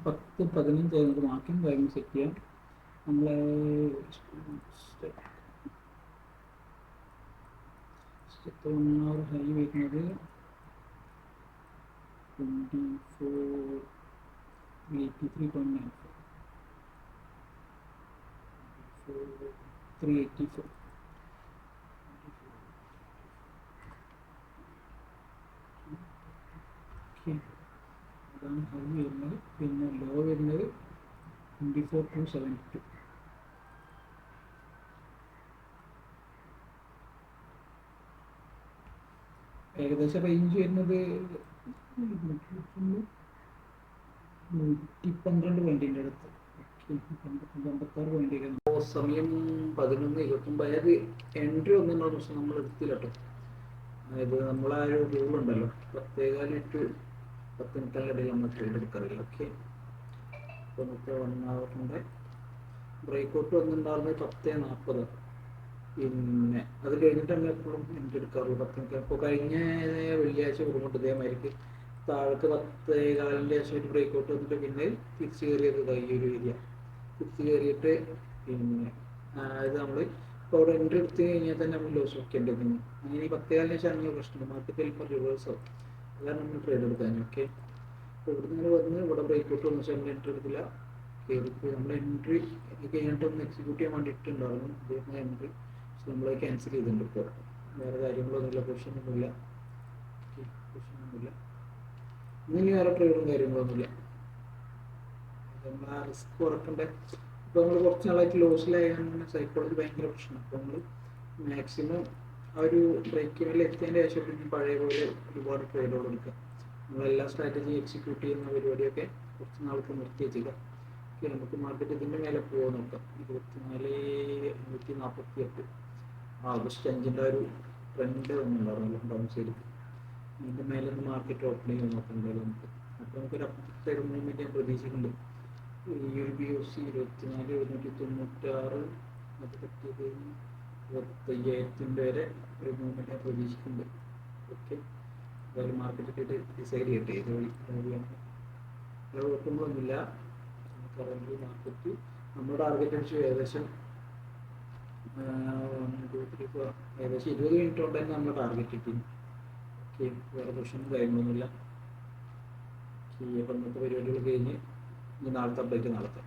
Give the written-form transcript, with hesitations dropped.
10, 15 നമുക്ക് മാർക്കിംഗ് കാര്യങ്ങൾ സെറ്റ് ചെയ്യാം. നമ്മളെ 1 hour ഹൈ വരുന്നത് 384. 384. അതാണ് ഹൈ വരുന്നത്. പിന്നെ ലോ വരുന്നത് 24,272. ഏകദേശം റേഞ്ച് വരുന്നത് 112 പോയിന്റിൻ്റെ അടുത്ത്. 156 പോയിന്റ്. സമയം 11:29. അതായത് എൻട്രി ഒന്നുള്ള പ്രശ്നം നമ്മൾ എടുത്തില്ല കേട്ടോ. അതായത് നമ്മളാ ഒരു റൂൾ ഉണ്ടല്ലോ, 10:15 to 10:30 ഇടയിൽ നമ്മൾ ട്രേഡ് എടുക്കാറില്ല. ഓക്കെ, അപ്പോൾ നമുക്ക് 1 ഹവറിൻ്റെ ബ്രേക്ക് ഔട്ട് വന്നിട്ടുണ്ടാകുന്നത് 10:40. പിന്നെ അത് കഴിഞ്ഞിട്ട് നമ്മൾ എപ്പോഴും എൻട്രി എടുക്കാറുള്ളൂ 10:30. അപ്പോൾ കഴിഞ്ഞ വെള്ളിയാഴ്ച കൊടുക്കുന്നുണ്ട് ഇതേമാതിരിക്ക് താഴത്ത് 10:15 ശേഷം ഒരു ബ്രേക്ക് ഔട്ട് വന്നിട്ട് പിന്നെ തിരിച്ച് കയറിയത് ഈ ഒരു ഏരിയ തിരിച്ച് കയറിയിട്ട് പിന്നെ ഇത് നമ്മൾ ഇപ്പോൾ അവിടെ എൻട്രി എടുത്ത് കഴിഞ്ഞാൽ തന്നെ നമ്മൾ ലോസ് വെക്കേണ്ടത്. അങ്ങനെ 10:15 ശേഷം അങ്ങനെ പ്രശ്നമുണ്ട്. മാർക്കറ്റിൽ ഇപ്പോൾ റിവേഴ്സ് ആവും. അതാണ് നമ്മൾ ട്രേഡ് എടുക്കാൻ. ഓക്കെ, അപ്പോൾ ഇവിടെ നിന്ന് വന്ന് ഇവിടെ ബ്രേക്ക് ഔട്ട് വന്ന ശേഷം എൻട്രി എടുത്തില്ല, കയറിപ്പോൾ നമ്മൾ എൻട്രി കഴിഞ്ഞിട്ട് ഒന്ന് എക്സിക്യൂട്ട് ചെയ്യാൻ വേണ്ടിയിട്ടുണ്ടായിരുന്നു ഇദ്ദേഹത്തിന് എൻട്രി. നമ്മൾ ക്യാൻസൽ ചെയ്തിട്ടുണ്ട്. ഇപ്പോൾ വേറെ കാര്യങ്ങളൊന്നുമില്ല, പൊസിഷനൊന്നുമില്ല. ഇനി വേറെ ട്രേഡും കാര്യങ്ങളൊന്നുമില്ല. നമ്മൾ ആ റിസ്ക് കുറക്കണ്ടേ. ഇപ്പോൾ നമ്മൾ കുറച്ച് നാളായിട്ട് ലോസിലായതുകൊണ്ട് സൈക്കോളജി ഭയങ്കര പ്രശ്നമാണ്. അപ്പോൾ നമ്മൾ മാക്സിമം ആ ഒരു ബ്രേക്ക് ഇവനിൽ എത്തിയതിൻ്റെ ശേഷം പിന്നെ പഴയ പോലെ ഒരുപാട് ട്രേഡുകൾ എടുക്കുക. നമ്മളെല്ലാ സ്ട്രാറ്റജി എക്സിക്യൂട്ട് ചെയ്യുന്ന പരിപാടിയൊക്കെ കുറച്ച് നാൾക്ക് നിർത്തി വെച്ചില്ല. നമുക്ക് മാർക്കറ്റ് ഇതിൻ്റെ മേലെ പോകാൻ നോക്കാം. 24,548 ആഗസ്റ്റ് 5 ഒരു ട്രെൻഡ് വന്നിട്ടുണ്ടായിരുന്നു ഡൗൺ സൈഡ്. അതിൻ്റെ മേലെ നിന്ന് മാർക്കറ്റ് ഓപ്പണിങ് നോക്കുന്നുണ്ട് നമുക്ക്. അപ്പോൾ നമുക്കൊരു അപ്പർ മൂവ്മെൻറ്റ് ഞാൻ പ്രതീക്ഷിക്കുന്നുണ്ട്. ഈ ഒരു BOC 24,796 അത് പറ്റിയത് 25,000 വരെ ഒരു മൂവ്മെൻറ്റ് ഞാൻ പ്രതീക്ഷിക്കുന്നുണ്ട്. ഓക്കെ, എന്തായാലും മാർക്കറ്റ് ഡിസൈഡ് ചെയ്യട്ടെ ഏത് വഴിയാണ്. കുഴപ്പങ്ങളൊന്നുമില്ല. കറന്റ് മാർക്കറ്റ് നമ്മുടെ ടാർഗറ്റ് അടിച്ചു ഏകദേശം 20 മിനിറ്റ് കൊണ്ട് തന്നെ നമ്മുടെ ടാർഗറ്റ് കിട്ടി. ഓക്കെ, വേറെ പ്രശ്നവും കാര്യങ്ങളൊന്നുമില്ല. അപ്പം ഇന്നത്തെ പരിപാടികൾ കഴിഞ്ഞ് ഇനി നാളത്തെ അപ്ഡേറ്റ് നാളത്തെ